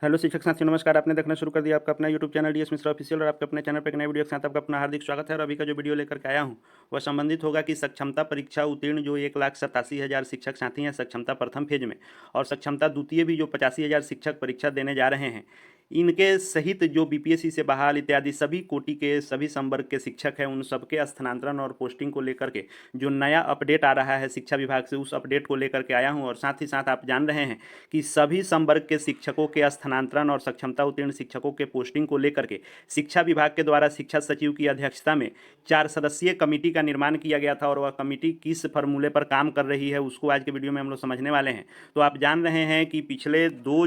Hello शिक्षक साथियों, नमस्कार। आपने देखना शुरू कर दिया आपका अपना YouTube channel DS Mishra official, और आपके अपने चैनल पर एक नए वीडियो के साथ आपका अपना हार्दिक स्वागत है। और अभी का जो वीडियो लेकर के आया हूं वह संबंधित होगा कि सक्षमता परीक्षा उत्तीर्ण जो 1,87,000 शिक्षक साथी हैं सक्षमता प्रथम फेज में, और सक्षमता द्वितीय भी जो 85,000 शिक्षक परीक्षा देने जा रहे हैं, इनके सहित जो बीपीएससी से बहाल इत्यादि सभी कोटि के सभी संवर्ग के शिक्षक हैं, उन सबके स्थानांतरण और पोस्टिंग को लेकर के जो नया अपडेट आ रहा है शिक्षा विभाग से, उस अपडेट को लेकर के आया हूं। और साथ ही साथ आप जान रहे हैं कि सभी संवर्ग के शिक्षकों के स्थानांतरण और सक्षमता उत्तीर्ण शिक्षकों के पोस्टिंग को लेकर के शिक्षा विभाग के द्वारा शिक्षा सचिव की अध्यक्षता में 4 सदस्यीय कमेटी का निर्माण किया गया था, और वह कमेटी किस फॉर्मूले पर काम कर रही है उसको आज के वीडियो में हम लोग समझने वाले हैं। तो आप जान रहे हैं कि पिछले 2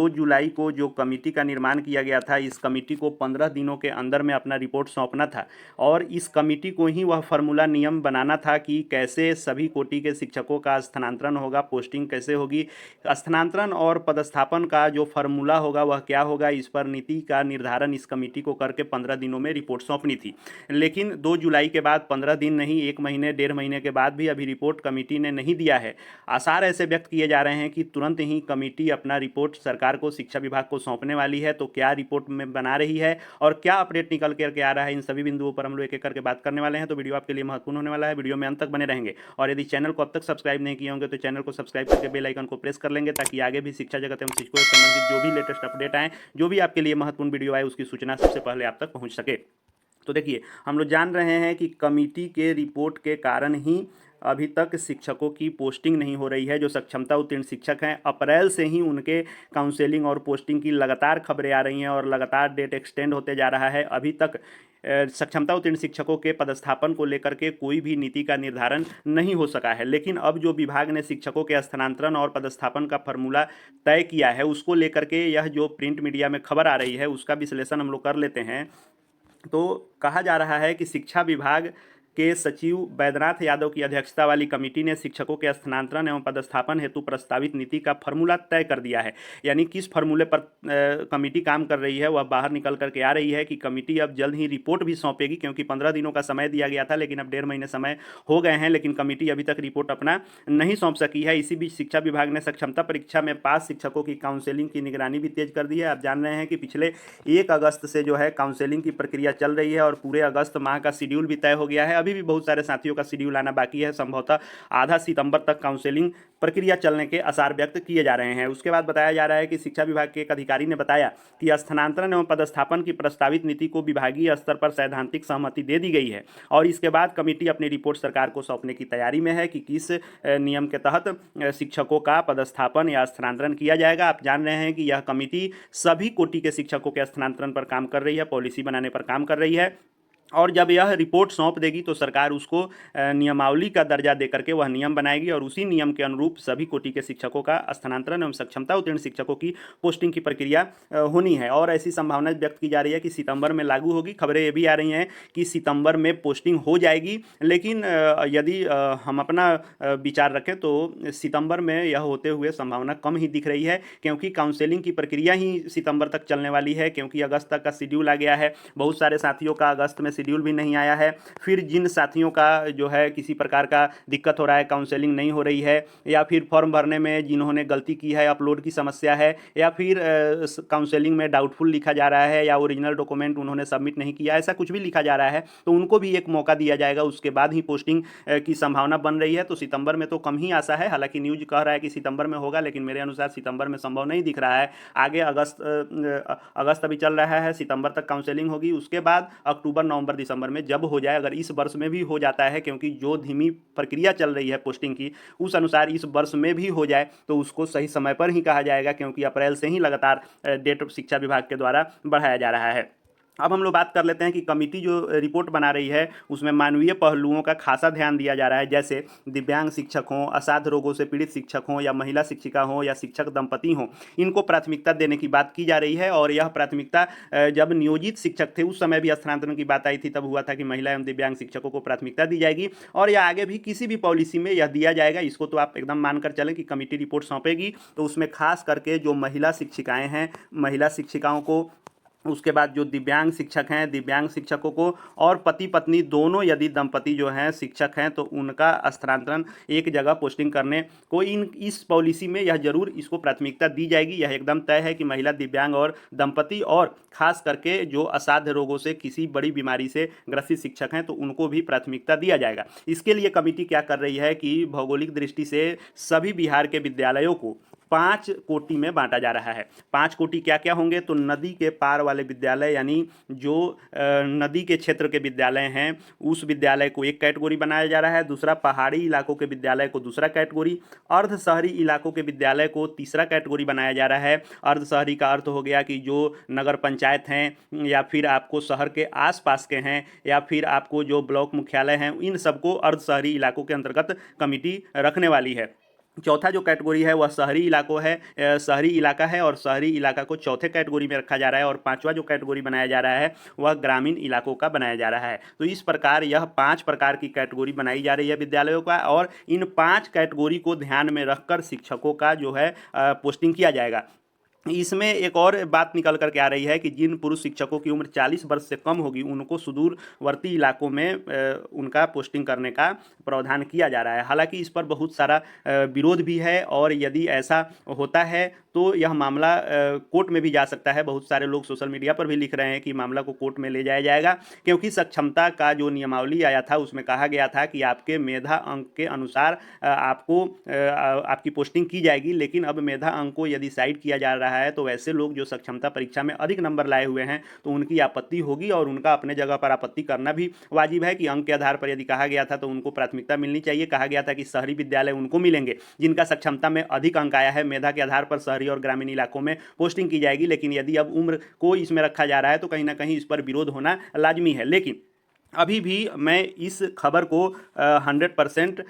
जुलाई को जो कमेटी का निर्माण किया गया था, इस कमेटी को 15 दिनों के अंदर में अपना रिपोर्ट सौंपना था, और इस कमेटी को ही वह फार्मूला नियम बनाना था कि कैसे सभी कोटि के शिक्षकों का स्थानांतरण होगा, पोस्टिंग कैसे होगी, स्थानांतरण और पदस्थापन का जो फार्मूला होगा वह क्या होगा। इस पर नीति का निर्धारण इस कमेटी को करके 15 दिनों में रिपोर्ट सौंपनी थी। लेकिन 2 जुलाई के बाद 15 दिन नहीं, 1 महीने 1.5 महीने के बाद भी अभी रिपोर्ट कमेटी ने नहीं दिया है। आसार ऐसे व्यक्त किए जा रहे हैं कि तुरंत ही कमेटी अपना रिपोर्ट सरकार को, शिक्षा विभाग को सौंपने वाली है। तो क्या रिपोर्ट में बना रही है और क्या अपडेट निकल करके आ रहा है, इन सभी बिंदुओं पर हम लोग एक एक करके बात करने वाले हैं। तो वीडियो आपके लिए महत्वपूर्ण होने वाला है, वीडियो में अंत तक बने रहेंगे। और यदि चैनल को अब तक सब्सक्राइब नहीं किए होंगे तो चैनल को सब्सक्राइब करके बेल आइकन को प्रेस कर लेंगे, ताकि आगे भी शिक्षा जगत एवं शिक्षकों से संबंधित जो भी लेटेस्ट अपडेट आए, जो भी आपके लिए महत्वपूर्ण वीडियो आए, उसकी सूचना सबसे पहले आप तक पहुंच सके। तो देखिए, हम लोग जान रहे हैं कि कमेटी के रिपोर्ट के कारण ही अभी तक शिक्षकों की पोस्टिंग नहीं हो रही है। जो सक्षमता उत्तीर्ण शिक्षक हैं, अप्रैल से ही उनके काउंसलिंग और पोस्टिंग की लगातार खबरें आ रही हैं, और लगातार डेट एक्सटेंड होते जा रहा है। अभी तक सक्षमता उत्तीर्ण शिक्षकों के पदस्थापन को लेकर के कोई भी नीति का निर्धारण नहीं हो सका है। लेकिन अब जो विभाग ने शिक्षकों के स्थानांतरण और पदस्थापन का फॉर्मूला तय किया है, उसको लेकर के यह जो प्रिंट मीडिया में खबर आ रही है उसका विश्लेषण हम लोग कर लेते हैं। तो कहा जा रहा है कि शिक्षा विभाग के सचिव बैद्यनाथ यादव की अध्यक्षता वाली कमेटी ने शिक्षकों के स्थानांतरण एवं पदस्थापन हेतु प्रस्तावित नीति का फॉर्मूला तय कर दिया है। यानी किस फॉर्मूले पर कमेटी काम कर रही है वह बाहर निकल करके आ रही है कि कमेटी अब जल्द ही रिपोर्ट भी सौंपेगी, क्योंकि 15 दिनों का समय दिया गया था, लेकिन अब 1.5 महीने समय हो गए हैं, लेकिन कमेटी अभी तक रिपोर्ट अपना नहीं सौंप सकी है। इसी बीच शिक्षा विभाग ने सक्षमता परीक्षा में पास शिक्षकों की काउंसलिंग की निगरानी भी तेज कर दी है। आप जान रहे हैं कि पिछले 1 अगस्त से जो है काउंसलिंग की प्रक्रिया चल रही है, और पूरे अगस्त माह का शेड्यूल भी तय हो गया है। अभी भी बहुत सारे साथियों का शेड्यूल आना बाकी है, संभवतः आधा सितंबर तक काउंसलिंग प्रक्रिया चलने के आसार व्यक्त किए जा रहे हैं। उसके बाद बताया जा रहा है कि शिक्षा विभाग के एक अधिकारी ने बताया कि स्थानांतरण एवं पदस्थापन की प्रस्तावित नीति को विभागीय स्तर पर सैद्धांतिक सहमति दे दी गई है, और इसके बाद कमेटी अपनी रिपोर्ट सरकार को सौंपने की तैयारी में है कि किस नियम के तहत शिक्षकों का पदस्थापन या स्थानांतरण किया जाएगा। आप जान रहे हैं कि यह कमेटी सभी कोटि के शिक्षकों के स्थानांतरण पर काम कर रही है, पॉलिसी बनाने पर काम कर रही है, और जब यह रिपोर्ट सौंप देगी तो सरकार उसको नियमावली का दर्जा देकर के वह नियम बनाएगी, और उसी नियम के अनुरूप सभी कोटि के शिक्षकों का स्थानांतरण एवं सक्षमता उत्तीर्ण शिक्षकों की पोस्टिंग की प्रक्रिया होनी है। और ऐसी संभावना व्यक्त की जा रही है कि सितंबर में लागू होगी। खबरें ये भी आ रही हैं कि सितंबर में पोस्टिंग हो जाएगी, लेकिन यदि हम अपना विचार रखें तो सितंबर में यह होते हुए संभावना कम ही दिख रही है, क्योंकि काउंसलिंग की प्रक्रिया ही सितंबर तक चलने वाली है, क्योंकि अगस्त तक का शेड्यूल आ गया है। बहुत सारे साथियों का अगस्त में शेड्यूल भी नहीं आया है। फिर जिन साथियों का जो है किसी प्रकार का दिक्कत हो रहा है, काउंसलिंग नहीं हो रही है, या फिर फॉर्म भरने में जिन्होंने गलती की है, अपलोड की समस्या है, या फिर काउंसलिंग में डाउटफुल लिखा जा रहा है, या ओरिजिनल डॉक्यूमेंट उन्होंने सबमिट नहीं किया, ऐसा कुछ भी लिखा जा रहा है, तो उनको भी एक मौका दिया जाएगा। उसके बाद ही पोस्टिंग की संभावना बन रही है। तो सितंबर में तो कम ही आशा है, हालांकि न्यूज कह रहा है कि सितंबर में होगा, लेकिन मेरे अनुसार सितंबर में संभव नहीं दिख रहा है। आगे अगस्त अभी चल रहा है, सितंबर तक काउंसलिंग होगी, उसके बाद अक्टूबर नवंबर दिसंबर में जब हो जाए, अगर इस वर्ष में भी हो जाता है, क्योंकि जो धीमी प्रक्रिया चल रही है पोस्टिंग की, उस अनुसार इस वर्ष में भी हो जाए तो उसको सही समय पर ही कहा जाएगा, क्योंकि अप्रैल से ही लगातार डेट शिक्षा विभाग के द्वारा बढ़ाया जा रहा है। अब हम लोग बात कर लेते हैं कि कमेटी जो रिपोर्ट बना रही है उसमें मानवीय पहलुओं का खासा ध्यान दिया जा रहा है, जैसे दिव्यांग शिक्षक हों, असाध्य रोगों से पीड़ित शिक्षक हों, या महिला शिक्षिका हों, या शिक्षक दंपति हों, इनको प्राथमिकता देने की बात की जा रही है। और यह प्राथमिकता जब नियोजित शिक्षक थे उस समय भी स्थानांतरण की बात आई थी, तब हुआ था कि महिला एवं दिव्यांग शिक्षकों को प्राथमिकता दी जाएगी, और यह आगे भी किसी भी पॉलिसी में यह दिया जाएगा। इसको तो आप एकदम मानकर चलें कि कमेटी रिपोर्ट सौंपेगी तो उसमें खास करके जो महिला शिक्षिकाएं हैं, महिला शिक्षिकाओं को उसके बाद जो दिव्यांग शिक्षक हैं, दिव्यांग शिक्षकों को और पति पत्नी दोनों यदि दंपति जो हैं शिक्षक हैं तो उनका स्थानांतरण एक जगह पोस्टिंग करने को इस पॉलिसी में यह जरूर इसको प्राथमिकता दी जाएगी। यह एकदम तय है कि महिला, दिव्यांग और दंपति और खास करके जो असाध्य रोगों से, किसी बड़ी बीमारी से ग्रसित शिक्षक हैं तो उनको भी प्राथमिकता दिया जाएगा। इसके लिए कमेटी क्या कर रही है कि भौगोलिक दृष्टि से सभी बिहार के विद्यालयों को 5 कोटि में बांटा जा रहा है। 5 कोटि क्या क्या होंगे? तो नदी के पार वाले विद्यालय, यानी जो नदी के क्षेत्र के विद्यालय हैं उस विद्यालय को एक कैटेगरी बनाया जा रहा है। दूसरा, पहाड़ी इलाकों के विद्यालय को दूसरा कैटेगरी, अर्ध शहरी इलाकों के विद्यालय को तीसरा कैटेगरी बनाया जा रहा है। अर्ध शहरी का अर्थ हो गया कि जो नगर पंचायत हैं या फिर आपको शहर के आसपास के हैं या फिर आपको जो ब्लॉक मुख्यालय हैं, इन सबको अर्ध शहरी इलाकों के अंतर्गत कमेटी रखने वाली है। चौथा जो कैटेगरी है वह शहरी इलाकों है, शहरी इलाका है और शहरी इलाका को चौथे कैटेगरी में रखा जा रहा है। और पांचवा जो कैटेगरी बनाया जा रहा है वह ग्रामीण इलाकों का बनाया जा रहा है। तो इस प्रकार यह 5 प्रकार की कैटेगरी बनाई जा रही है विद्यालयों का, और इन 5 कैटेगरी को ध्यान में रखकर शिक्षकों का जो है पोस्टिंग किया जाएगा। इसमें एक और बात निकल करके आ रही है कि जिन पुरुष शिक्षकों की उम्र 40 वर्ष से कम होगी उनको सुदूरवर्ती इलाकों में उनका पोस्टिंग करने का प्रावधान किया जा रहा है। हालांकि इस पर बहुत सारा विरोध भी है, और यदि ऐसा होता है तो यह मामला कोर्ट में भी जा सकता है। बहुत सारे लोग सोशल मीडिया पर भी लिख रहे हैं कि मामला को कोर्ट में ले जाया जाएगा, क्योंकि सक्षमता का जो नियमावली आया था उसमें कहा गया था कि आपके मेधा अंक के अनुसार आपको आपकी पोस्टिंग की जाएगी। लेकिन अब मेधा अंक को यदि साइड किया जा रहा है तो वैसे लोग जो सक्षमता परीक्षा में अधिक नंबर लाए हुए हैं तो उनकी आपत्ति होगी, और उनका अपने जगह पर आपत्ति करना भी वाजिब है कि अंक के आधार पर यदि कहा गया था तो उनको प्राथमिकता मिलनी चाहिए। कहा गया था कि शहरी विद्यालय उनको मिलेंगे जिनका सक्षमता में अधिक अंक आया है, मेधा के आधार पर शहरी और ग्रामीण इलाकों में पोस्टिंग की जाएगी। लेकिन यदि अब उम्र को इसमें रखा जा रहा है तो कहीं ना कहीं इस पर विरोध होना लाजमी है। लेकिन अभी भी मैं इस खबर को 100%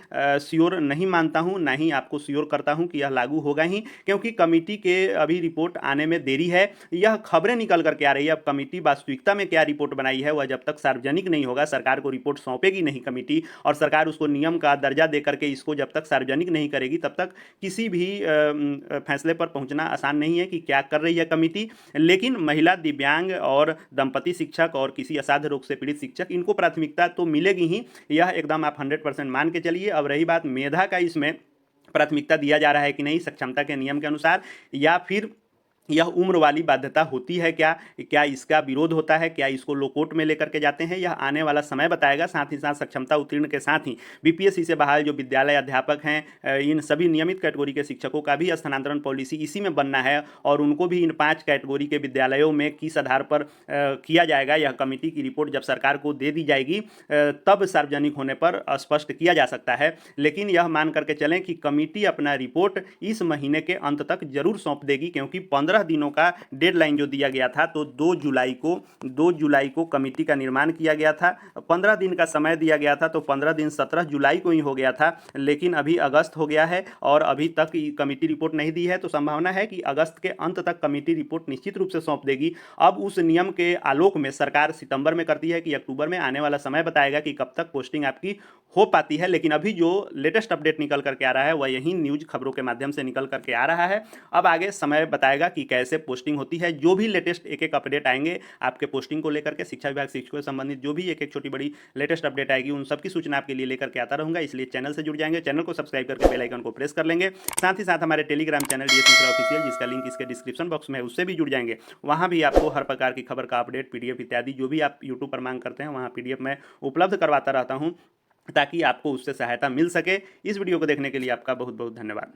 श्योर नहीं मानता हूं, ना ही आपको श्योर करता हूं कि यह लागू होगा ही, क्योंकि कमेटी के अभी रिपोर्ट आने में देरी है। यह खबरें निकल करके आ रही है। अब कमेटी वास्तविकता में क्या रिपोर्ट बनाई है वह जब तक सार्वजनिक नहीं होगा, सरकार को रिपोर्ट सौंपेगी नहीं कमेटी, और सरकार उसको नियम का दर्जा दे करके इसको जब तक सार्वजनिक नहीं करेगी तब तक किसी भी फैसले पर पहुंचना आसान नहीं है कि क्या कर रही है कमेटी। लेकिन महिला, दिव्यांग और दंपति शिक्षक और किसी असाध्य रोग से पीड़ित शिक्षक, इनको प्राथमिकता तो मिलेगी ही, यह एकदम आप 100% मान के चलिए। अब रही बात मेधा का, इसमें प्राथमिकता दिया जा रहा है कि नहीं सक्षमता के नियम के अनुसार, या फिर यह उम्र वाली बाध्यता होती है क्या, क्या इसका विरोध होता है, क्या इसको लो कोर्ट में लेकर के जाते हैं, यह आने वाला समय बताएगा। साथ ही साथ सक्षमता उत्तीर्ण के साथ ही बीपीएससी से बहाल जो विद्यालय अध्यापक हैं, इन सभी नियमित कैटेगरी के शिक्षकों का भी स्थानांतरण पॉलिसी इसी में बनना है, और उनको भी इन 5 कैटेगरी के विद्यालयों में किस आधार पर किया जाएगा, यह कमेटी की रिपोर्ट जब सरकार को दे दी जाएगी तब सार्वजनिक होने पर स्पष्ट किया जा सकता है। लेकिन यह मान करके चलें कि कमेटी अपना रिपोर्ट इस महीने के अंत तक जरूर सौंप देगी, क्योंकि 15 दिनों का डेडलाइन जो दिया गया था, तो 2 जुलाई को कमेटी का निर्माण किया गया था। 15 दिन का समय दिया गया था, तो 15 दिन 17 जुलाई को ही हो गया था। लेकिन अभी अगस्त हो गया है और अभी तक कमेटी रिपोर्ट नहीं दी है, तो संभावना है कि अगस्त के अंत तक कमेटी रिपोर्ट निश्चित रूप से सौंप देगी। अब उस नियम के आलोक में सरकार सितंबर में करती है कि अक्टूबर में, आने वाला समय बताएगा कि कब तक पोस्टिंग आपकी हो पाती है। लेकिन अभी जो लेटेस्ट अपडेट निकल करके आ रहा है वह यही न्यूज खबरों के माध्यम से निकल करके आ रहा है। अब आगे समय बताएगा कि कैसे पोस्टिंग होती है। जो भी लेटेस्ट एक अपडेट आएंगे आपके पोस्टिंग को लेकर के, शिक्षा विभाग शिक्षकों से संबंधित जो भी एक छोटी बड़ी लेटेस्ट अपडेट आएगी उन सबकी सूचना आपके लिए लेकर के आता रहूंगा। इसलिए चैनल से जुड़ जाएंगे, चैनल को सब्सक्राइब करके बेल आइकन को प्रेस कर लेंगे। साथ ही साथ हमारे Telegram channel DS Mishra official, जिसका लिंक इसके डिस्क्रिप्शन बॉक्स में है, उससे भी जुड़ जाएंगे। वहां भी आपको हर प्रकार की खबर का अपडेट, पीडीएफ इत्यादि जो भी आप यूट्यूब पर मांग करते हैं वहां पीडीएफ में उपलब्ध करवाता रहता हूं, ताकि आपको उससे सहायता मिल सके। इस वीडियो को देखने के लिए आपका बहुत बहुत धन्यवाद।